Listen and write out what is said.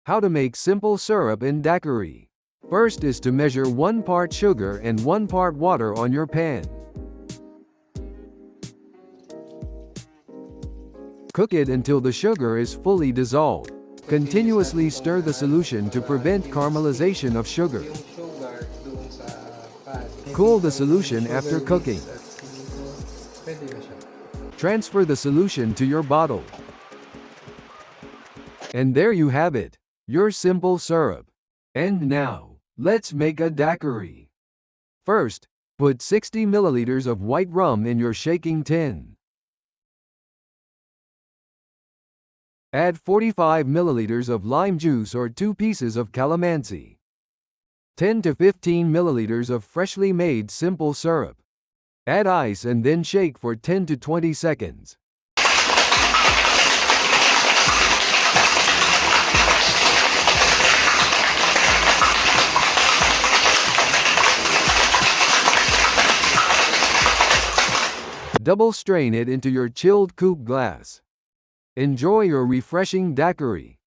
How to make simple syrup in daiquiri. First is to measure 1 part sugar and 1 part water on your pan. Cook it until the sugar is fully dissolved. Continuously stir the solution to prevent caramelization of sugar. Cool the solution after cooking. Transfer the solution to your bottle. And there you have it, your simple syrup. And now, let's make a daiquiri. First, put 60 milliliters of white rum in your shaking tin. Add 45 milliliters of lime juice or 2 pieces of calamansi. 10 to 15 milliliters of freshly made simple syrup. Add ice and then shake for 10 to 20 seconds. Double strain it into your chilled coupe glass. Enjoy your refreshing daiquiri.